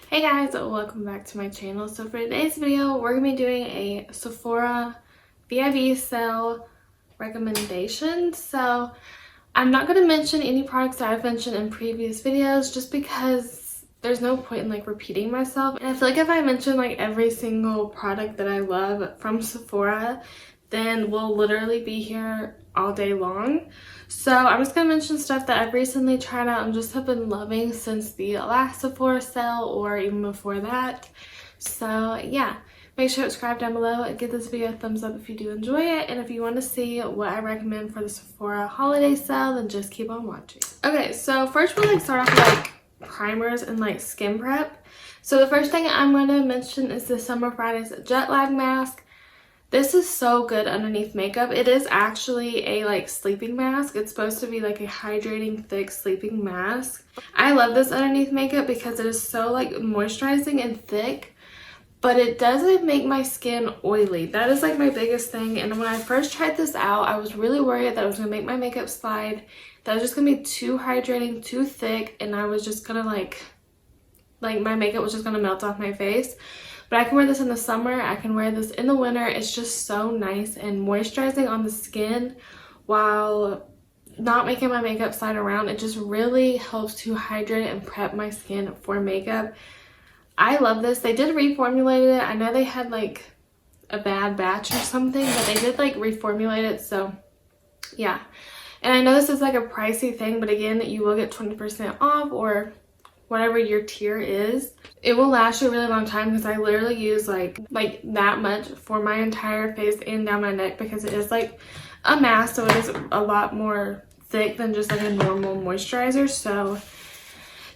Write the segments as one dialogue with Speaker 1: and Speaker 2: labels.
Speaker 1: Hey guys, welcome back to my channel. So for today's video, we're going to be doing a Sephora VIB sale recommendation. So I'm not going to mention any products that I've mentioned in previous videos just because there's no point in repeating myself. And I feel like if I mention every single product that I love from Sephora, then we'll literally be here all day long. So I'm just going to mention stuff that I've recently tried out and just have been loving since the last Sephora sale or even before that. So yeah, make sure to subscribe down below and give this video a thumbs up if you do enjoy it. And if you want to see what I recommend for the Sephora holiday sale, then just keep on watching. Okay, so first we'll start off with primers and skin prep. So the first thing I'm going to mention is the Summer Fridays Jet Lag Mask. This is so good underneath makeup. It is actually a sleeping mask. It's supposed to be a hydrating thick sleeping mask. I love this underneath makeup because it is so moisturizing and thick, but it doesn't make my skin oily. That is my biggest thing. And when I first tried this out, I was really worried that it was gonna make my makeup slide, that it was just gonna be too hydrating, too thick, and I was just gonna my makeup was just gonna melt off my face. But I can wear this in the summer, I can wear this in the winter. It's just so nice and moisturizing on the skin while not making my makeup slide around. It just really helps to hydrate and prep my skin for makeup. I love this. They did reformulate it. I know they had a bad batch or something, but they did reformulate it, so yeah. And I know this is a pricey thing, but again, you will get 20% off or whatever your tier is. It will last you a really long time because I literally use like that much for my entire face and down my neck because it is a mask, so it is a lot more thick than just a normal moisturizer. So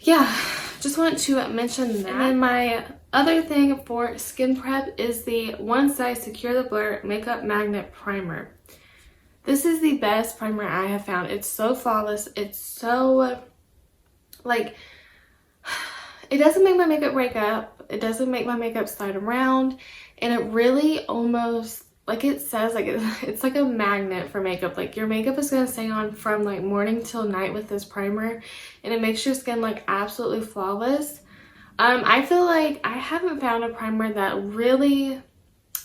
Speaker 1: yeah, just wanted to mention that. And then my other thing for skin prep is the One Size Secure the Blur Makeup Magnet Primer. This is the best primer I have found. It's so flawless. It's so it doesn't make my makeup break up. It doesn't make my makeup slide around. And it really almost, it says, it's like a magnet for makeup. Your makeup is going to stay on from morning till night with this primer. And it makes your skin absolutely flawless. I feel like I haven't found a primer that really,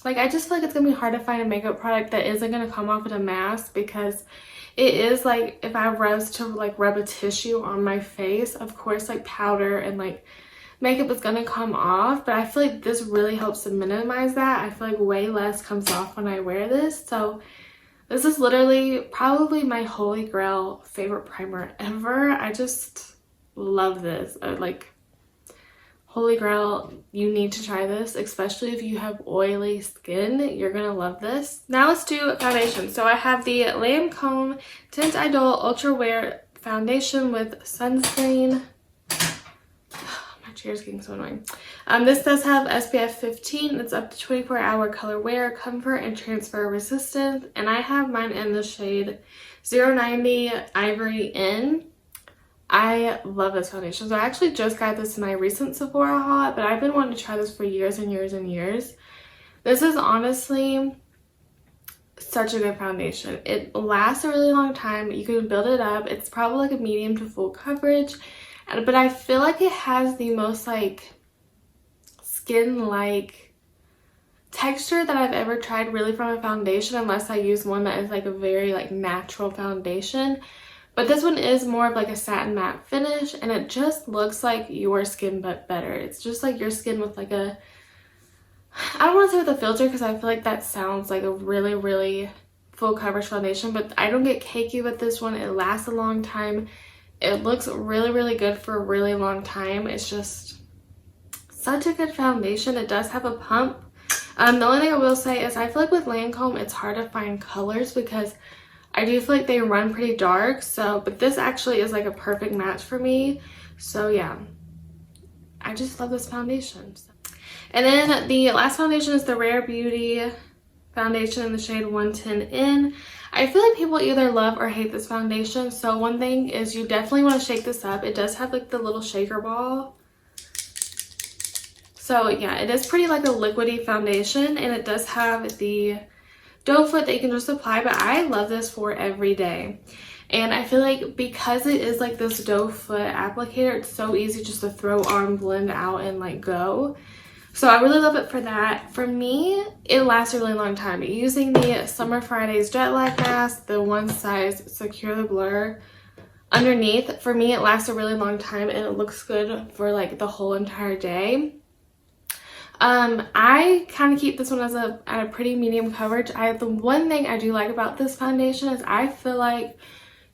Speaker 1: I just feel like it's going to be hard to find a makeup product that isn't going to come off with a mask, because it is if I was to rub a tissue on my face, of course powder and makeup is gonna come off, but I feel like this really helps to minimize that. I feel way less comes off when I wear this. So this is literally probably my holy grail favorite primer ever. I just love this. Holy grail, you need to try this, especially if you have oily skin. You're gonna love this. Now let's do foundation. So I have the Lancome Tint Idol Ultra Wear Foundation with sunscreen. My chair's getting so annoying. This does have SPF 15. It's up to 24-hour color wear, comfort, and transfer resistance. And I have mine in the shade 090 Ivory In. I love this foundation. So I actually just got this in my recent Sephora haul, but I've been wanting to try this for years and years and years. This is honestly such a good foundation. It lasts a really long time. You can build it up. It's probably a medium to full coverage, but I feel like it has the most skin-like texture that I've ever tried really from a foundation, unless I use one that is a very natural foundation. But this one is more of a satin matte finish, and it just looks like your skin but better. It's just your skin with a, I don't want to say with a filter because I feel that sounds like a really, really full coverage foundation, but I don't get cakey with this one. It lasts a long time. It looks really, really good for a really long time. It's just such a good foundation. It does have a pump. The only thing I will say is I feel with Lancome, it's hard to find colors because I do feel they run pretty dark, but this actually is a perfect match for me. So yeah, I just love this foundation. And then the last foundation is the Rare Beauty foundation in the shade 110 In. I feel people either love or hate this foundation. So one thing is you definitely want to shake this up. It does have the little shaker ball. So yeah, it is pretty a liquidy foundation, and it does have the doe foot that you can just apply, but I love this for every day. And I feel like because it is like this doe foot applicator, it's so easy just to throw on, blend out, and like go. So I really love it for that. For me, it lasts a really long time. Using the Summer Fridays Jet Lag Mask, the one size Secure the Blur underneath, for me it lasts a really long time and it looks good for like the whole entire day. I kind of keep this one at a pretty medium coverage. The one thing I do like about this foundation is I feel like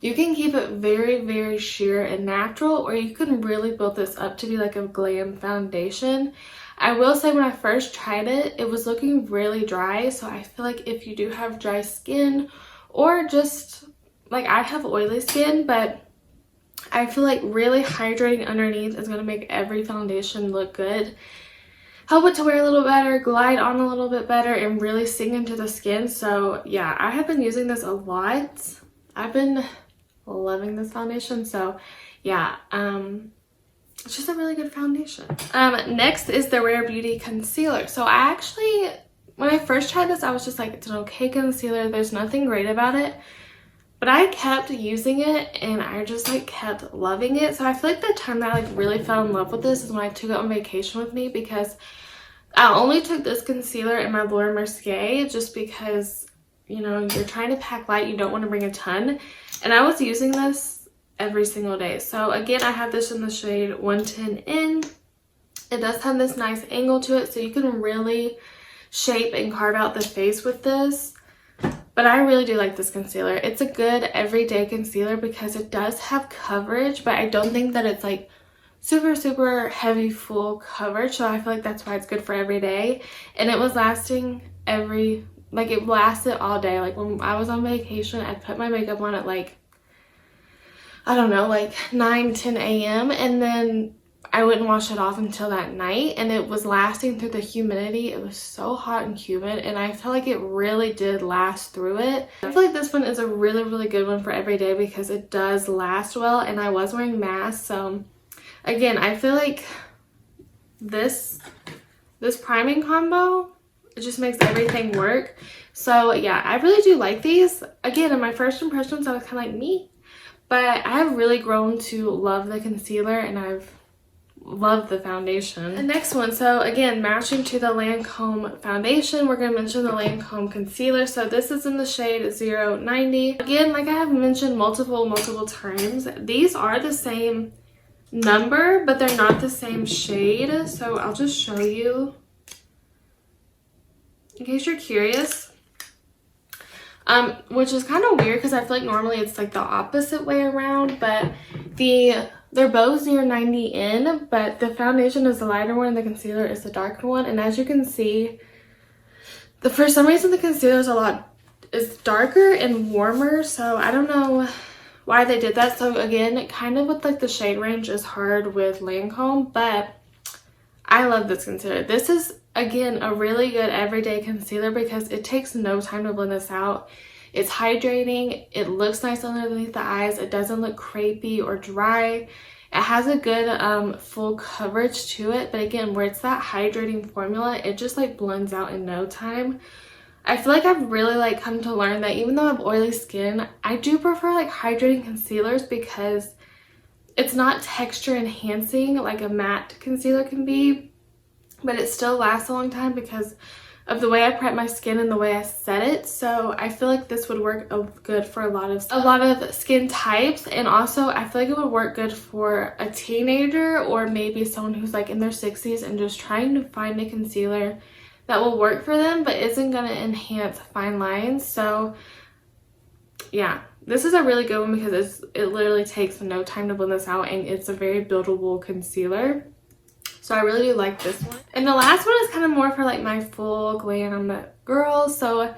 Speaker 1: you can keep it very, very sheer and natural, or you can really build this up to be like a glam foundation. I will say when I first tried it, it was looking really dry. So I feel like if you do have dry skin, or just like I have oily skin, but I feel like really hydrating underneath is going to make every foundation look good. Help it to wear a little better, glide on a little bit better, and really sink into the skin. So yeah, I have been using this a lot. I've been loving this foundation. So yeah, it's just a really good foundation. Next is the Rare Beauty Concealer. So I actually, when I first tried this, I was just like, it's an okay concealer. There's nothing great about it. But I kept using it and I just like kept loving it. So I feel like the time that I like really fell in love with this is when I took it on vacation with me, because I only took this concealer in my Laura Mercier just because, you know, you're trying to pack light, you don't want to bring a ton. And I was using this every single day. So again, I have this in the shade 110N. It does have this nice angle to it, so you can really shape and carve out the face with this. But I really do like this concealer. It's a good everyday concealer because it does have coverage, but I don't think that it's like super, super heavy full coverage. So I feel like that's why it's good for every day. And it was lasting it lasted all day. Like when I was on vacation, I put my makeup on at like, I don't know, like 9, 10 a.m. And then I wouldn't wash it off until that night, and it was lasting through the humidity. It was so hot and humid, and I felt like it really did last through it. I feel like this one is a really, really good one for every day because it does last well, and I was wearing masks. So again, I feel like this priming combo, it just makes everything work. So yeah, I really do like these. Again, in my first impressions, I was kind of like me, but I have really grown to love the concealer, and I've love the foundation. The next one, so again, matching to the Lancome foundation, we're going to mention the Lancome Concealer. So this is in the shade 090. Again, like I have mentioned multiple times, these are the same number, but they're not the same shade. So I'll just show you in case you're curious. Which is kind of weird because I feel like normally it's like the opposite way around, but they're both 090N, but the foundation is the lighter one and the concealer is the darker one. And as you can see, for some reason the concealer is darker and warmer, so I don't know why they did that. So again, kind of with like the shade range is hard with Lancome, but I love this concealer. This is again a really good everyday concealer because it takes no time to blend this out. It's hydrating, it looks nice underneath the eyes, it doesn't look crepey or dry. It has a good full coverage to it, but again, where it's that hydrating formula, it just like blends out in no time. I feel like I've really like come to learn that even though I have oily skin, I do prefer like hydrating concealers because it's not texture enhancing like a matte concealer can be, but it still lasts a long time because of the way I prep my skin and the way I set it. So I feel like this would work good for a lot of skin types, and also I feel like it would work good for a teenager or maybe someone who's like in their 60s and just trying to find a concealer that will work for them but isn't going to enhance fine lines. So yeah, this is a really good one because it literally takes no time to blend this out, and it's a very buildable concealer. So I really do like this one. And the last one is kind of more for like my full glam girls. So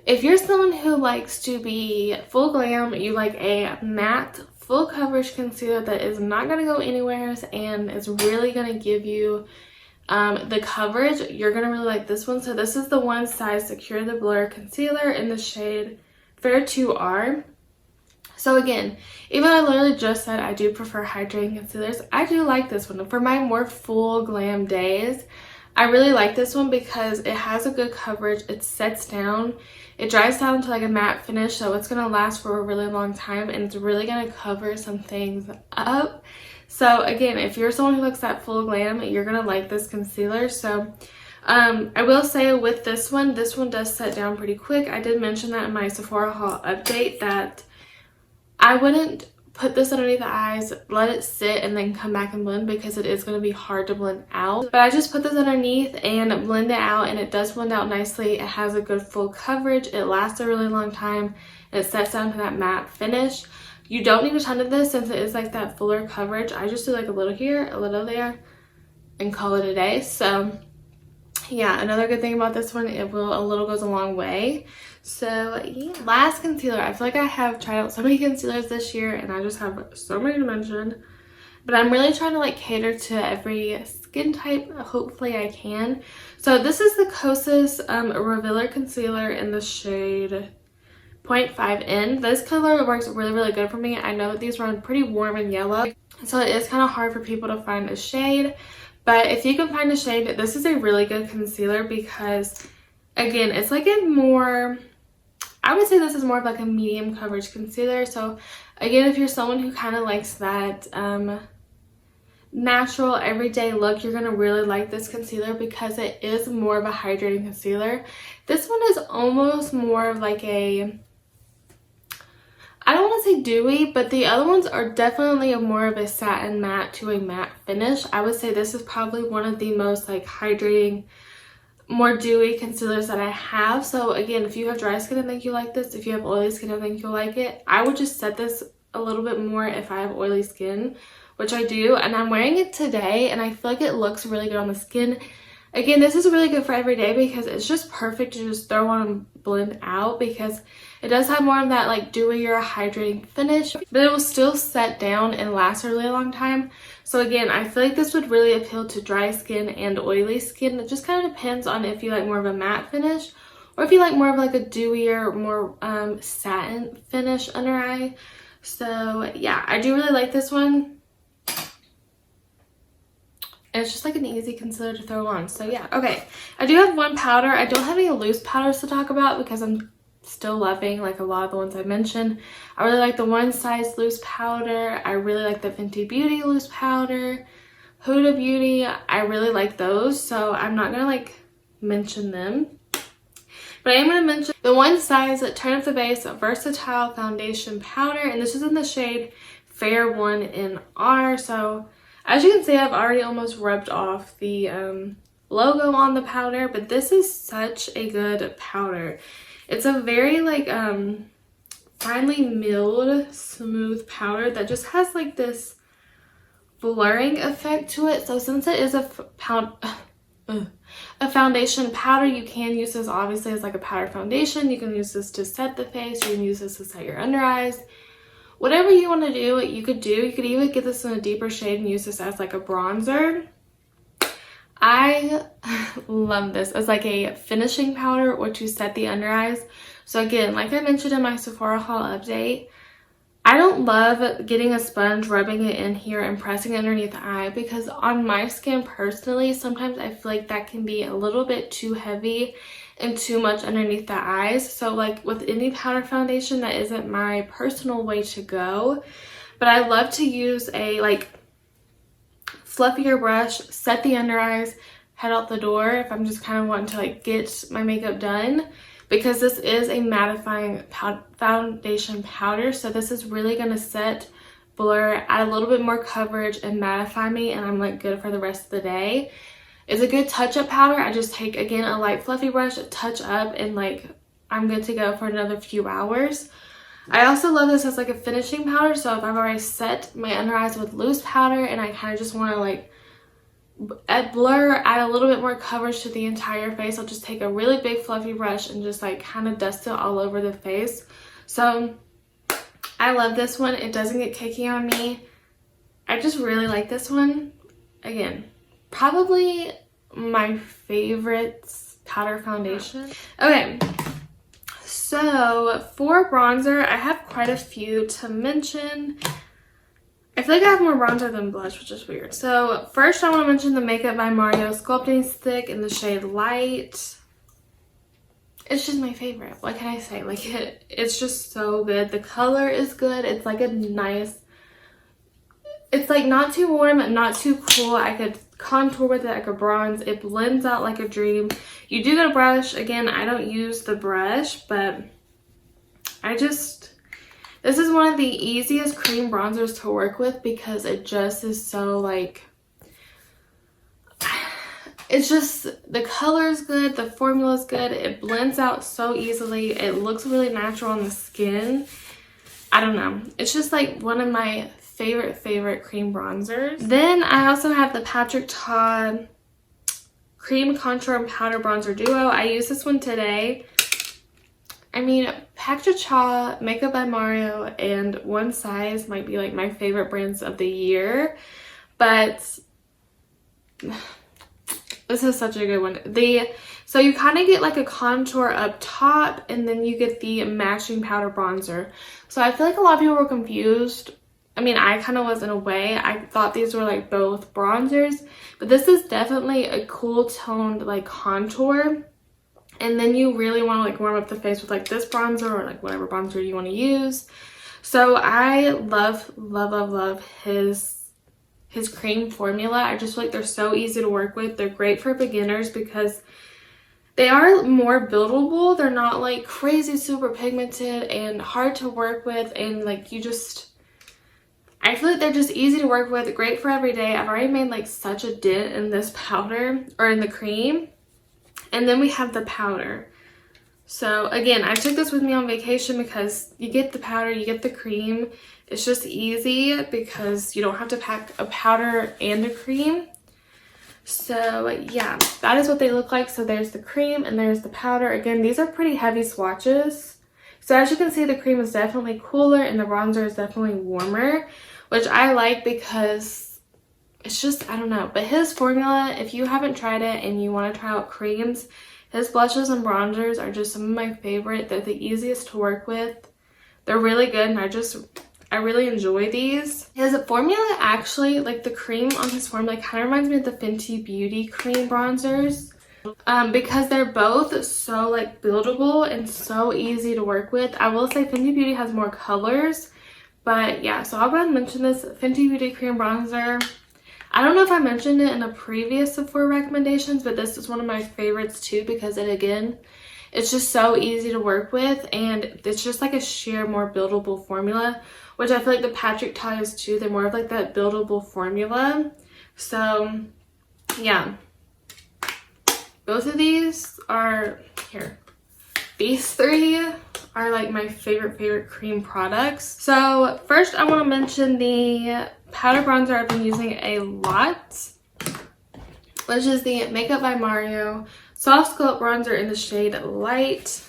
Speaker 1: if you're someone who likes to be full glam, you like a matte full coverage concealer that is not going to go anywhere and is really going to give you the coverage, you're going to really like this one. So this is the one size Secure the Blur Concealer in the shade Fair 2R. So again, even though I literally just said I do prefer hydrating concealers, I do like this one. For my more full glam days, I really like this one because it has a good coverage. It sets down. It dries down to like a matte finish, so it's going to last for a really long time, and it's really going to cover some things up. So again, if you're someone who looks that full glam, you're going to like this concealer. So I will say with this one does set down pretty quick. I did mention that in my Sephora haul update that I wouldn't put this underneath the eyes, let it sit, and then come back and blend because it is going to be hard to blend out. But I just put this underneath and blend it out, and it does blend out nicely. It has a good full coverage. It lasts a really long time, and it sets down to that matte finish. You don't need a ton of this since it is like that fuller coverage. I just do like a little here, a little there, and call it a day. So yeah, another good thing about this one, a little goes a long way. So yeah, last concealer. I feel like I have tried out so many concealers this year, and I just have so many to mention. But I'm really trying to like cater to every skin type. Hopefully I can. So this is the Kosas Revealer Concealer in the shade 0.5N. This color works really good for me. I know that these run pretty warm and yellow, so it is kind of hard for people to find a shade. But if you can find a shade, this is a really good concealer because, again, it's like a more, I would say this is more of like a medium coverage concealer. So again, if you're someone who kind of likes that natural everyday look, you're going to really like this concealer because it is more of a hydrating concealer. This one is almost more of like a, I don't want to say dewy, but the other ones are definitely more of a satin matte to a matte finish. I would say this is probably one of the most like hydrating, more dewy concealers that I have. So again, if you have dry skin and think you like this, if you have oily skin and think you'll like it, I would just set this a little bit more if I have oily skin, which I do. And I'm wearing it today, and I feel like it looks really good on the skin. Again, this is really good for every day because it's just perfect to just throw on and blend out because it does have more of that like dewier hydrating finish, but it will still set down and last a really long time. So again, I feel like this would really appeal to dry skin and oily skin. It just kind of depends on if you like more of a matte finish or if you like more of like a dewier, more satin finish under eye. So yeah, I do really like this one. It's just like an easy concealer to throw on. So yeah, okay. I do have one powder. I don't have any loose powders to talk about because I'm still loving like a lot of the ones I mentioned. I really like the One Size loose powder. I really like the Fenty Beauty loose powder. Huda Beauty, I really like those. So I'm not going to like mention them. But I am going to mention the One Size Turn Up the Base Versatile Foundation Powder. And this is in the shade Fair 1 in R. So as you can see, I've already almost rubbed off the logo on the powder, but this is such a good powder. It's a very like finely milled, smooth powder that just has like this blurring effect to it. So since it is a foundation powder, you can use this obviously as like a powder foundation. You can use this to set the face. You can use this to set your under eyes. Whatever you want to do, you could do. You could even get this in a deeper shade and use this as like a bronzer. I love this as like a finishing powder or to set the under eyes. So again, like I mentioned in my Sephora haul update, I don't love getting a sponge, rubbing it in here and pressing it underneath the eye because on my skin personally, sometimes I feel like that can be a little bit too heavy and too much underneath the eyes. So like with any powder foundation, that isn't my personal way to go. But I love to use a like fluffier brush, set the under eyes, head out the door if I'm just kind of wanting to like get my makeup done, because this is a mattifying foundation powder. So this is really going to set, blur, add a little bit more coverage and mattify me, and I'm like good for the rest of the day. It's a good touch-up powder. I just take, again, a light fluffy brush, touch up, and like I'm good to go for another few hours. I also love this as like a finishing powder. So if I've already set my under eyes with loose powder and I kind of just want to like blur, add a little bit more coverage to the entire face, I'll just take a really big fluffy brush and just like kind of dust it all over the face. So I love this one. It doesn't get cakey on me. I just really like this one. Again, probably my favorite powder foundation. Okay, so for bronzer, I have quite a few to mention. I feel like I have more bronzer than blush, which is weird. So first I want to mention the Makeup by Mario Sculpting Stick in the shade Light. It's just my favorite. What can I say? Like it's just so good. The color is good. It's like a nice, it's like not too warm and not too cool. I could contour with it, I could bronze. It blends out like a dream. You do get a brush. Again, I don't use the brush, but this is one of the easiest cream bronzers to work with because it just is so like, it's just, the color is good, the formula is good, it blends out so easily, it looks really natural on the skin. I don't know, it's just like one of my favorite cream bronzers. Then I also have the Patrick Todd Cream Contour and Powder Bronzer Duo. I used this one today. I mean, Patrick Todd, Makeup by Mario, and One Size might be like my favorite brands of the year, but this is such a good one. So you kind of get like a contour up top, and then you get the matching powder bronzer. So I feel like a lot of people were confused. I mean, I kind of was in a way. I thought these were like both bronzers, but this is definitely a cool toned like contour. And then you really want to like warm up the face with like this bronzer or like whatever bronzer you want to use. So I love his cream formula. I just feel like they're so easy to work with. They're great for beginners because they are more buildable. They're not like crazy super pigmented and hard to work with, and like I feel like they're just easy to work with, great for every day. I've already made like such a dent in this powder or in the cream. And then we have the powder. So again, I took this with me on vacation because you get the powder, you get the cream. It's just easy because you don't have to pack a powder and a cream. So yeah, that is what they look like. So there's the cream and there's the powder. Again, these are pretty heavy swatches. So as you can see, the cream is definitely cooler and the bronzer is definitely warmer, which I like because it's just, I don't know. But his formula, if you haven't tried it and you want to try out creams, his blushes and bronzers are just some of my favorite. They're the easiest to work with. They're really good, and I really enjoy these. His formula actually, like the cream on his formula kind of reminds me of the Fenty Beauty cream bronzers. Because they're both so like buildable and so easy to work with. I will say Fenty Beauty has more colors, but yeah, so I'll go ahead and mention this Fenty Beauty cream bronzer. I don't know if I mentioned it in a previous Sephora recommendations, but this is one of my favorites too because it's just so easy to work with, and it's just like a sheer more buildable formula, which I feel like the Patrick Todd is too. They're more of like that buildable formula. So yeah, both of these are here. These three are like my favorite cream products. So first I want to mention the powder bronzer I've been using a lot, which is the Makeup by Mario Soft Sculpt Bronzer in the shade Light.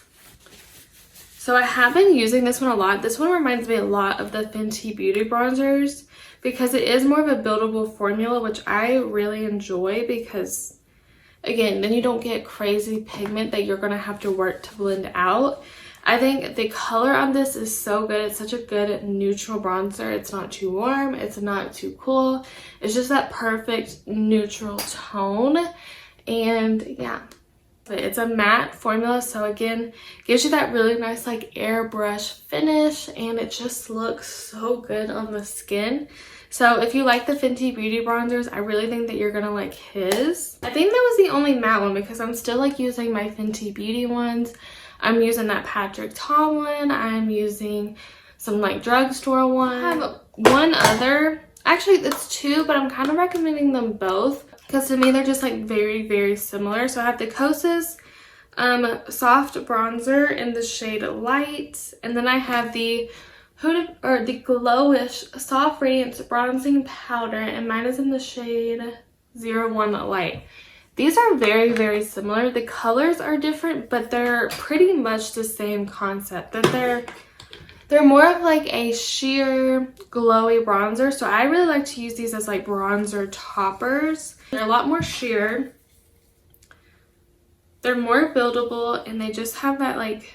Speaker 1: So I have been using this one a lot. This one reminds me a lot of the Fenty Beauty bronzers because it is more of a buildable formula, which I really enjoy because, again, then you don't get crazy pigment that you're going to have to work to blend out. I think the color on this is so good. It's such a good neutral bronzer. It's not too warm. It's not too cool. It's just that perfect neutral tone. And yeah, it's a matte formula. So again, gives you that really nice like airbrush finish. And it just looks so good on the skin. So if you like the Fenty Beauty bronzers, I really think that you're going to like his. I think that was the only matte one because I'm still like using my Fenty Beauty ones. I'm using that Patrick Todd one. I'm using some like drugstore one. I have one other. Actually, it's two, but I'm kind of recommending them both because to me they're just like very similar. So I have the Kosas soft bronzer in the shade Light, and then I have the the Glowish Soft Radiance Bronzing Powder, and mine is in the shade 01 Light. These are very similar. The colors are different, but they're pretty much the same concept. That they're more of like a sheer glowy bronzer. So I really like to use these as like bronzer toppers. They're a lot more sheer. They're more buildable, and they just have that like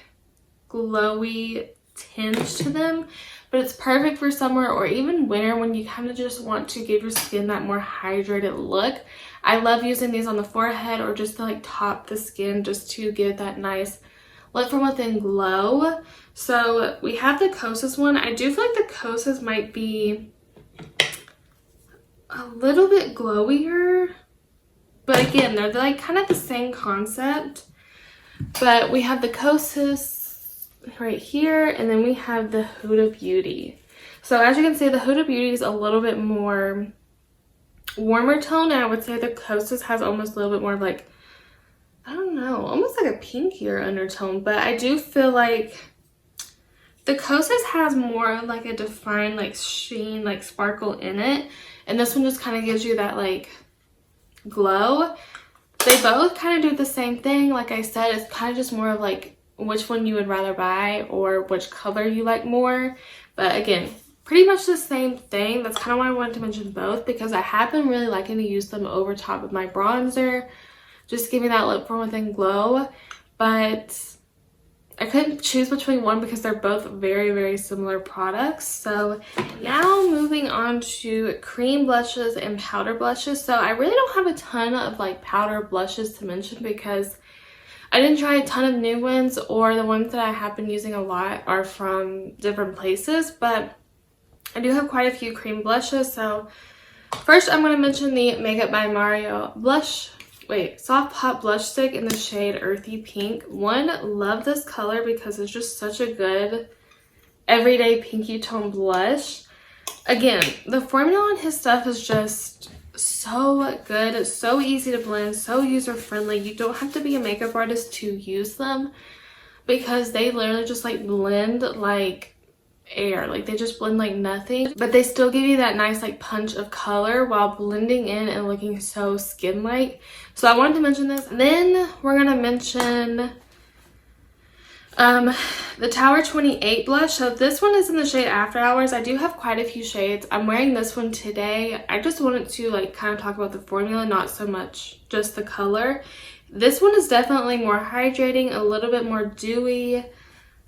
Speaker 1: glowy tinge to them. but it's perfect for summer or even winter when you kind of just want to give your skin that more hydrated look. I love using these on the forehead or just to like top the skin just to give that nice look from within glow. So we have the Kosas one. I do feel like the Kosas might be a little bit glowier, but again, they're like kind of the same concept. But we have the Kosas right here, and then we have the Huda Beauty. So as you can see, the Huda Beauty is a little bit more warmer tone, and I would say the Kosas has almost a little bit more of like, I don't know, almost like a pinkier undertone. But I do feel like the Kosas has more of like a defined like sheen, like sparkle in it, and this one just kind of gives you that like glow. They both kind of do the same thing. Like I said, it's kind of just more of like which one you would rather buy or which color you like more. But again, pretty much the same thing. That's kind of why I wanted to mention both, because I have been really liking to use them over top of my bronzer, just giving that look from within glow. But I couldn't choose between one because they're both very, very similar products. So now moving on to cream blushes and powder blushes. So I really don't have a ton of like powder blushes to mention because I didn't try a ton of new ones, or the ones that I have been using a lot are from different places. But I do have quite a few cream blushes. So first I'm going to mention the Makeup by Mario Soft Pop Blush Stick in the shade Earthy Pink. Love this color because it's just such a good everyday pinky tone blush. Again, the formula on his stuff is just so good. It's so easy to blend, so user friendly. You don't have to be a makeup artist to use them because they literally just like blend like air. Like they just blend like nothing, but they still give you that nice like punch of color while blending in and looking so skin-like. So I wanted to mention this. Then we're gonna mention the Tower 28 blush. So this one is in the shade After Hours. I do have quite a few shades. I'm wearing this one today. I just wanted to like kind of talk about the formula, not so much just the color. This one is definitely more hydrating, a little bit more dewy,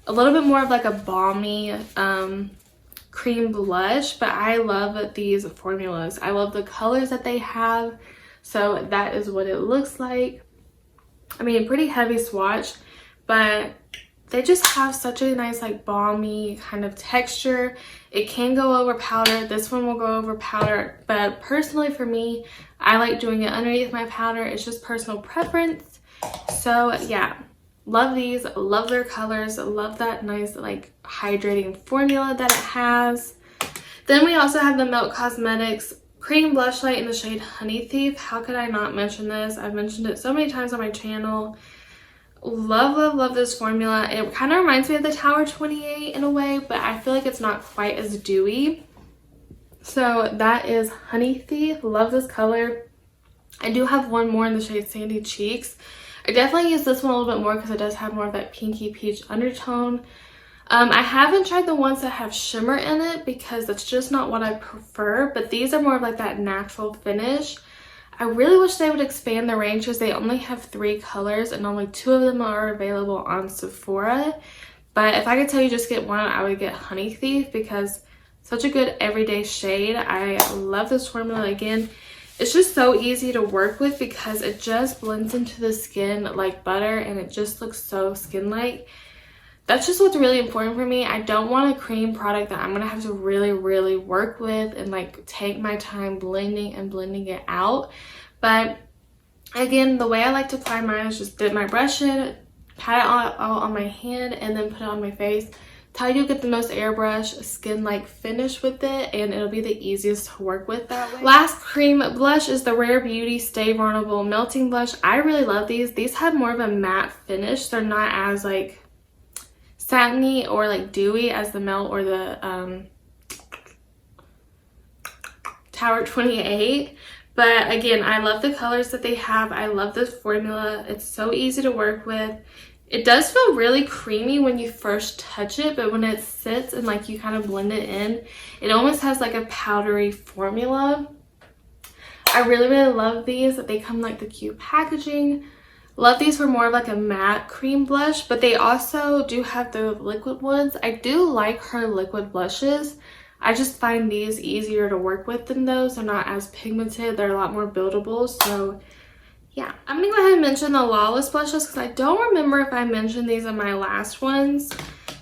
Speaker 1: a little bit more of like a balmy cream blush. But I love these formulas. I love the colors that they have. So that is what it looks like. I mean, pretty heavy swatch, but they just have such a nice like balmy kind of texture. It can go over powder. This one will go over powder, but personally for me, I like doing it underneath my powder. It's just personal preference. So yeah, love these, love their colors, love that nice like hydrating formula that it has. Then we also have the Milk Cosmetics cream blush light in the shade Honey Thief. How could I not mention this? I've mentioned it so many times on my channel. Love, love, love this formula. It kind of reminds me of the Tower 28 in a way, but I feel like it's not quite as dewy. So that is Honey Thief. Love this color. I do have one more in the shade Sandy Cheeks. I definitely use this one a little bit more because it does have more of that pinky peach undertone. I haven't tried the ones that have shimmer in it because that's just not what I prefer, but these are more of like that natural finish. I really wish they would expand the range because they only have 3 colors and only 2 of them are available on Sephora. But if I could tell you just get one, I would get Honey Thief because such a good everyday shade. I love this formula. Again, it's just so easy to work with because it just blends into the skin like butter and it just looks so skin-like. That's just what's really important for me. I don't want a cream product that I'm going to have to really, really work with and like take my time blending and blending it out. But again, the way I like to apply mine is just dip my brush in, pat it all on my hand, and then put it on my face. That's how you get the most airbrush skin-like finish with it, and it'll be the easiest to work with that way. Last cream blush is the Rare Beauty Stay Vulnerable Melting Blush. I really love these. These have more of a matte finish. They're not as like satiny or like dewy as the Melt or the Tower 28. But again, I love the colors that they have. I love this formula. It's so easy to work with. It does feel really creamy when you first touch it, but when it sits and like you kind of blend it in, it almost has like a powdery formula. I really, really love these. They come like the cute packaging. Love these for more of like a matte cream blush, but they also do have the liquid ones. I do like her liquid blushes. I just find these easier to work with than those. They're not as pigmented. They're a lot more buildable. So yeah, I'm gonna go ahead and mention the Lawless Blushes because I don't remember if I mentioned these in my last ones.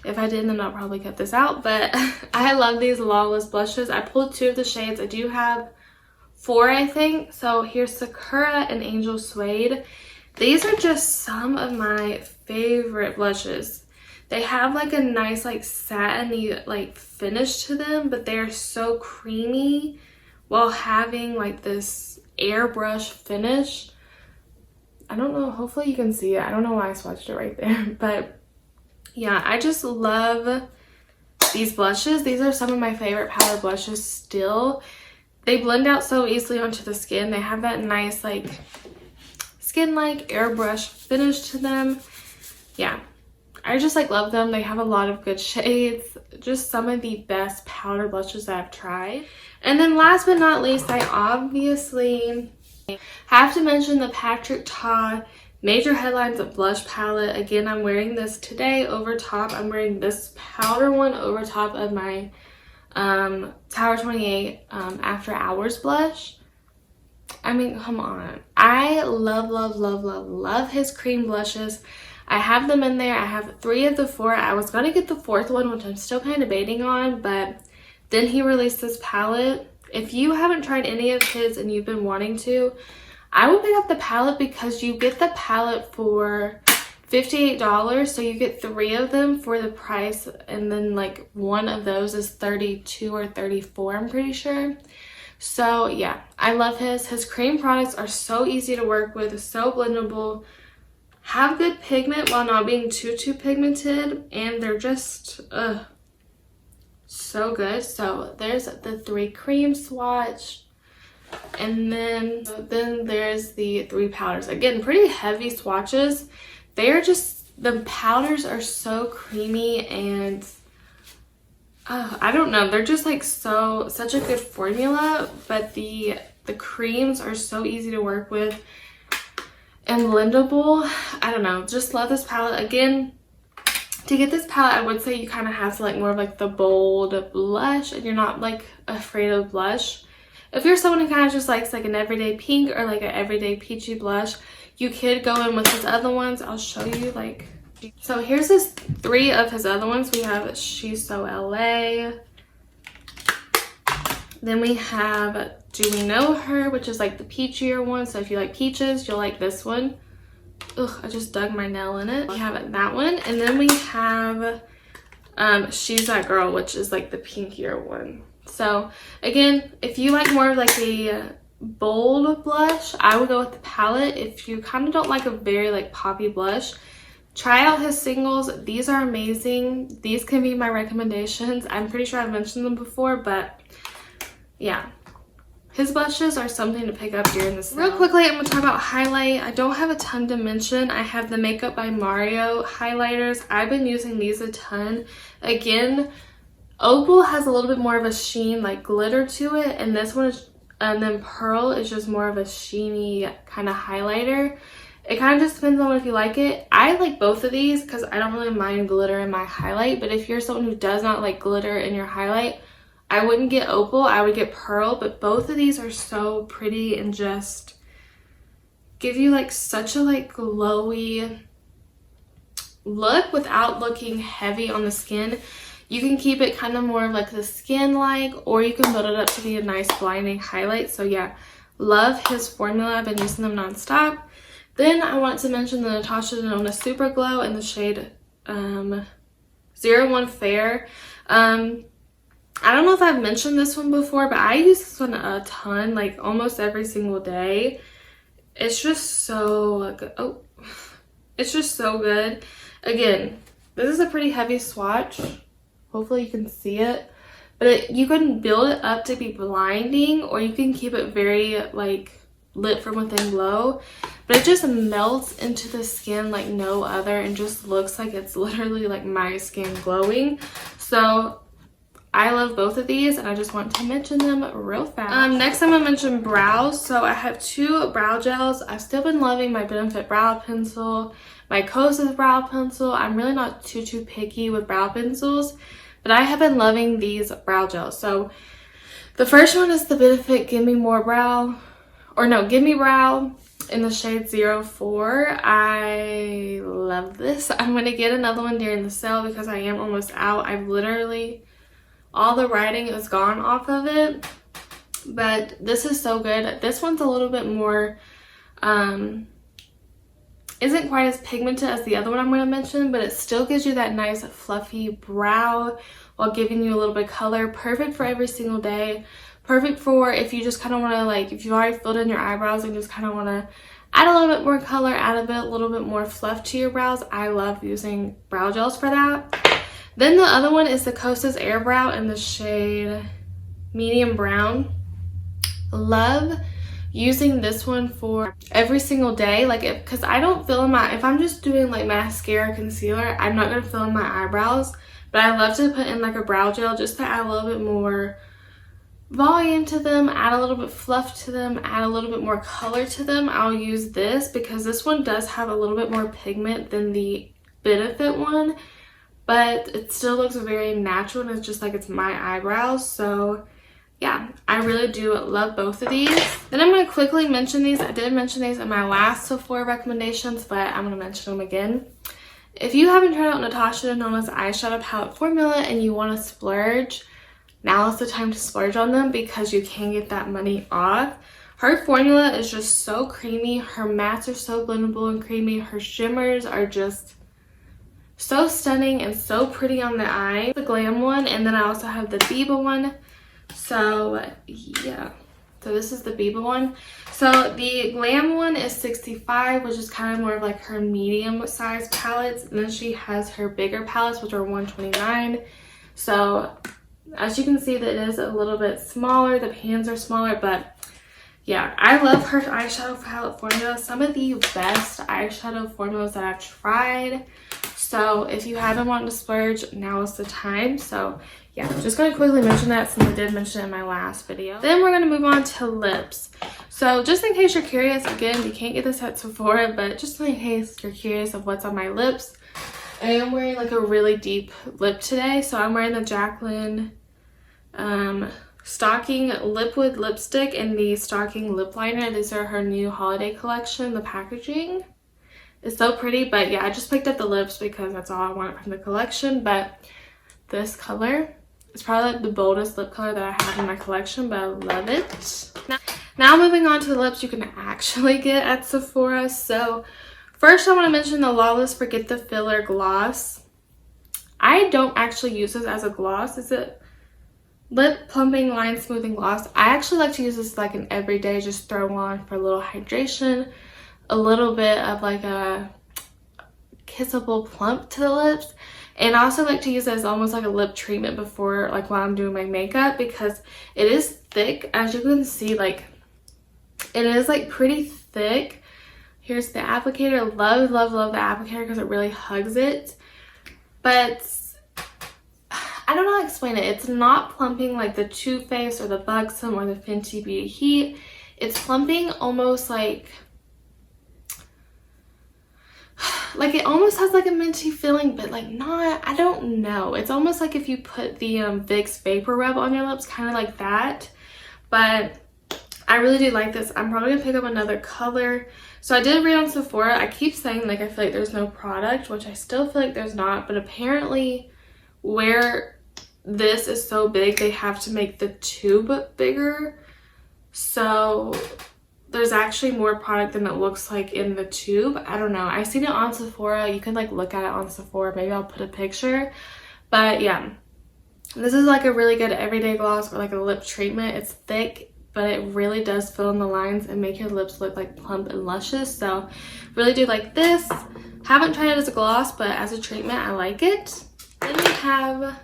Speaker 1: If I didn't, then I'll probably cut this out. But I love these Lawless Blushes. I pulled 2 of the shades. I do have 4, I think. So here's Sakura and Angel Suede. These are just some of my favorite blushes. They have like a nice like satiny like finish to them, but they're so creamy while having like this airbrush finish. I don't know, hopefully you can see it. I don't know why I swatched it right there, but yeah, I just love these blushes. These are some of my favorite powder blushes still. They blend out so easily onto the skin. They have that nice like skin-like airbrush finish to them. Yeah, I just like love them. They have a lot of good shades. Just some of the best powder blushes that I've tried. And then last but not least, I obviously have to mention the Patrick Todd Major Headlines Blush Palette. Again, I'm wearing this today over top. I'm wearing this powder one over top of my Tower 28 After Hours blush. I mean, come on. I love his cream blushes. I have them in there. I have 3 of the 4. I was going to get the 4th one, which I'm still kind of debating on, but then he released this palette. If you haven't tried any of his and you've been wanting to, I would pick up the palette because you get the palette for $58, so you get 3 of them for the price, and then like one of those is $32 or $34, I'm pretty sure. So yeah, I love his cream products are so easy to work with, so blendable, have good pigment while not being too pigmented, and they're just so good. So there's the 3 cream swatch, and then there's the 3 powders. Again, pretty heavy swatches. They are just, the powders are so creamy, and I don't know, they're just like such a good formula, but the creams are so easy to work with and blendable. I don't know, just love this palette. Again, to get this palette, I would say you kind of have to like more of like the bold blush, and you're not like afraid of blush. If you're someone who kind of just likes like an everyday pink or like an everyday peachy blush, you could go in with his other ones. I'll show you like, so here's his 3 of his other ones. We have She's So LA. Then we have Do We Know Her, which is like the peachier one. So if you like peaches, you'll like this one. Ugh, I just dug my nail in it. We have that one. And then we have She's That Girl, which is like the pinkier one. So again, if you like more of like a bold blush, I would go with the palette. If you kind of don't like a very like poppy blush, try out his singles. These are amazing. These can be my recommendations. I'm pretty sure I've mentioned them before, but yeah, his blushes are something to pick up during the sale. Real quickly, I'm going to talk about highlight. I don't have a ton to mention. I have the Makeup by Mario highlighters. I've been using these a ton. Again, Opal has a little bit more of a sheen, like glitter to it, and this one is, and then Pearl is just more of a sheeny kind of highlighter. It kind of just depends on if you like it. I like both of these because I don't really mind glitter in my highlight, but if you're someone who does not like glitter in your highlight, I wouldn't get Opal, I would get Pearl. But both of these are so pretty and just give you like such a like glowy look without looking heavy on the skin. You can keep it kind of more of like the skin-like, or you can build it up to be a nice blinding highlight. So yeah, love his formula. I've been using them non-stop. Then I want to mention the Natasha Denona Super Glow in the shade 01 Fair. I don't know if I've mentioned this one before, but I use this one a ton, like almost every single day. It's just so good. Oh, it's just so good. Again, this is a pretty heavy swatch. Hopefully you can see it, but you can build it up to be blinding, or you can keep it very like lit from within glow, but it just melts into the skin like no other and just looks like it's literally like my skin glowing. So I love both of these and I just want to mention them real fast. Next I'm gonna mention brows. So I have two brow gels. I've still been loving my Benefit brow pencil, my Kosas brow pencil. I'm really not too picky with brow pencils, but I have been loving these brow gels. So the first one is the Benefit Give Me Brow in the shade 04. I love this. I'm going to get another one during the sale because I am almost out. I've literally, all the writing is gone off of it, but this is so good. This one's a little bit more, isn't quite as pigmented as the other one I'm going to mention, but it still gives you that nice fluffy brow while giving you a little bit of color. Perfect for every single day. Perfect for if you just kind of want to, like, if you already filled in your eyebrows and just kind of want to add a little bit more color, add a little bit more fluff to your brows. I love using brow gels for that. Then the other one is the Kosas Air Brow in the shade medium brown. Love using this one for every single day, like, because I don't fill in my, if I'm just doing like mascara, concealer, I'm not going to fill in my eyebrows, but I love to put in like a brow gel just to add a little bit more volume to them, add a little bit fluff to them, add a little bit more color to them. I'll use this because this one does have a little bit more pigment than the Benefit one, but it still looks very natural and it's just like it's my eyebrows. So yeah, I really do love both of these. Then I'm going to quickly mention these. I did mention these in my last Sephora recommendations, but I'm going to mention them again. If you haven't tried out Natasha Denona's eyeshadow palette formula and you want to splurge, now is the time to splurge on them because you can get that money off. Her formula is just so creamy. Her mattes are so blendable and creamy. Her shimmers are just so stunning and so pretty on the eye. The Glam one, and then I also have the Biba one. So yeah, so this is the Biba one. So the Glam one is $65, which is kind of more of like her medium size palettes. And then she has her bigger palettes, which are $129. So as you can see, that it is a little bit smaller. The pans are smaller, but yeah, I love her eyeshadow palette formula. Some of the best eyeshadow formulas that I've tried. So if you haven't wanted to splurge, now is the time. So yeah, I'm just going to quickly mention that since I did mention it in my last video. Then we're going to move on to lips. So just in case you're curious, again, you can't get this at Sephora, but just in case you're curious of what's on my lips, I am wearing like a really deep lip today. So I'm wearing the Jaclyn Stocking Liquid Lipstick and the Stocking Lip Liner. These are her new holiday collection. The packaging is so pretty, but yeah, I just picked up the lips because that's all I wanted from the collection. But this color is probably like the boldest lip color that I have in my collection, but I love it. Now moving on to the lips you can actually get at Sephora. So first I want to mention the Lawless Forget the Filler Gloss. I don't actually use this as a gloss. It's a lip plumping line smoothing gloss. I actually like to use this like an everyday, just throw on for a little hydration, a little bit of like a kissable plump to the lips. And I also like to use it as almost like a lip treatment before, like while I'm doing my makeup, because it is thick. As you can see, like it is like pretty thick. Here's the applicator. Love the applicator because it really hugs it. But I don't know how to explain it. It's not plumping like the Too Faced or the Buxom or the Fenty Beauty Heat. It's plumping almost like it almost has like a minty feeling, but like not, I don't know. It's almost like if you put the Vicks Vapor Rub on your lips, kind of like that. But I really do like this. I'm probably gonna pick up another color. So I did read on Sephora. I keep saying like I feel like there's no product, which I still feel like there's not, but apparently where this is so big, they have to make the tube bigger. So there's actually more product than it looks like in the tube. I don't know. I seen it on Sephora. You can like look at it on Sephora. Maybe I'll put a picture. But yeah, this is like a really good everyday gloss or like a lip treatment. It's thick, but it really does fill in the lines and make your lips look like plump and luscious. So really do like this. Haven't tried it as a gloss, but as a treatment, I like it. Then we have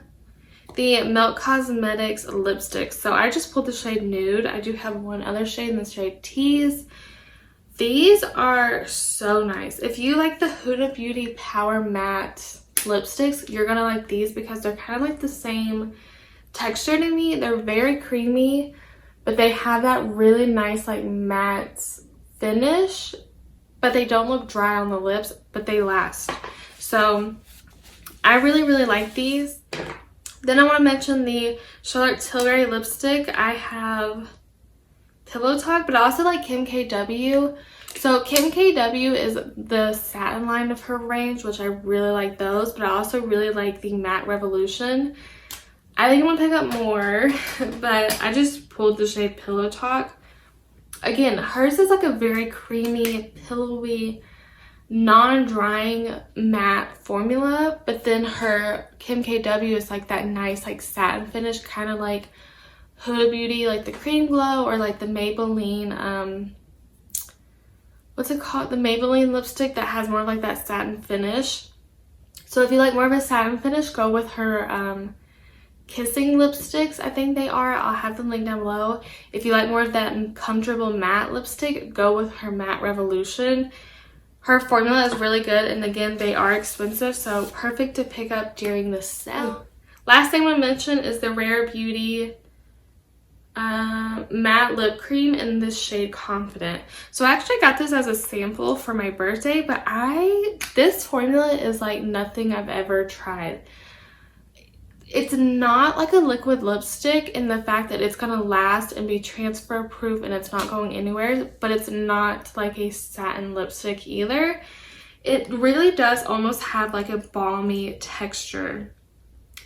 Speaker 1: the Milk Cosmetics lipsticks. So I just pulled the shade Nude. I do have one other shade in the shade Tease. These are so nice. If you like the Huda Beauty Power Matte lipsticks, you're gonna like these because they're kind of like the same texture to me. They're very creamy, but they have that really nice like matte finish, but they don't look dry on the lips, but they last. So I really like these. Then I want to mention the Charlotte Tilbury lipstick. I have Pillow Talk, but I also like Kim KW. So Kim KW is the satin line of her range, which I really like those, but I also really like the Matte Revolution. I think I'm gonna pick up more, but I just pulled the shade Pillow Talk. Again, hers is like a very creamy, pillowy, non-drying matte formula, but then her Kim KW is like that nice like satin finish, kind of like Huda Beauty, like the Cream Glow, or like the Maybelline, what's it called? The Maybelline lipstick that has more of like that satin finish. So if you like more of a satin finish, go with her Kissing lipsticks, I think they are. I'll have them linked down below. If you like more of that comfortable matte lipstick, go with her Matte Revolution. Her formula is really good, and again, they are expensive, so perfect to pick up during the sale. Last thing I want to mention is the Rare Beauty matte lip cream in this shade Confident. So I actually got this as a sample for my birthday, but this formula is like nothing I've ever tried. It's not like a liquid lipstick in the fact that it's gonna last and be transfer proof and it's not going anywhere, but it's not like a satin lipstick either. It really does almost have like a balmy texture.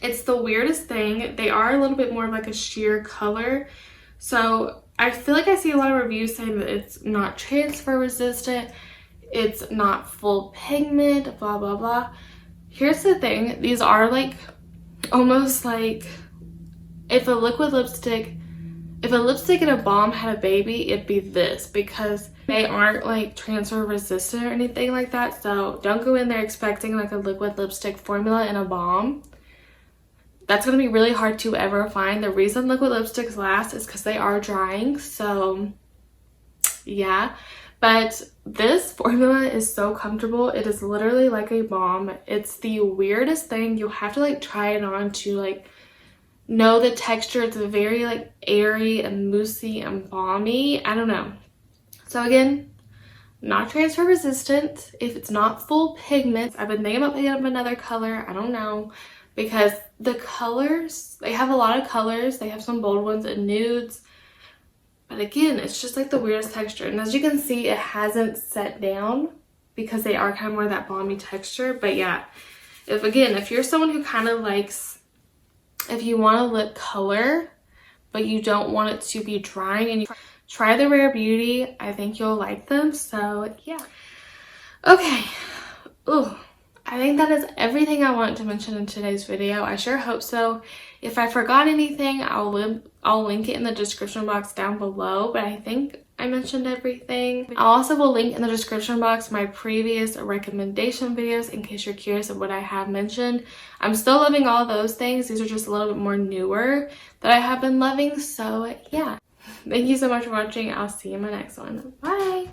Speaker 1: It's the weirdest thing. They are a little bit more of like a sheer color. So I feel like I see a lot of reviews saying that it's not transfer resistant, it's not full pigment, blah, blah, blah. Here's the thing. These are like almost like if a lipstick and a balm had a baby, it'd be this, because they aren't like transfer resistant or anything like that. So don't go in there expecting like a liquid lipstick formula and a balm. That's going to be really hard to ever find. The reason liquid lipsticks last is because they are drying. So yeah, but this formula is so comfortable. It is literally like a balm. It's the weirdest thing. You have to like try it on to like know the texture. It's very like airy and moussey and balmy. I don't know. So again, not transfer resistant. If it's not full pigment, I've been thinking about picking up another color. I don't know, because the colors, they have a lot of colors. They have some bold ones and nudes. But again, it's just like the weirdest texture. And as you can see, it hasn't set down because they are kind of more that balmy texture. But yeah, if you're someone who kind of likes, if you want a lip color, but you don't want it to be drying, and you try the Rare Beauty, I think you'll like them. So yeah. Okay. Ooh. I think that is everything I want to mention in today's video. I sure hope so. If I forgot anything, I'll link it in the description box down below, but I think I mentioned everything. I also will link in the description box my previous recommendation videos in case you're curious of what I have mentioned. I'm still loving all those things. These are just a little bit more newer that I have been loving. So yeah, thank you so much for watching. I'll see you in my next one. Bye!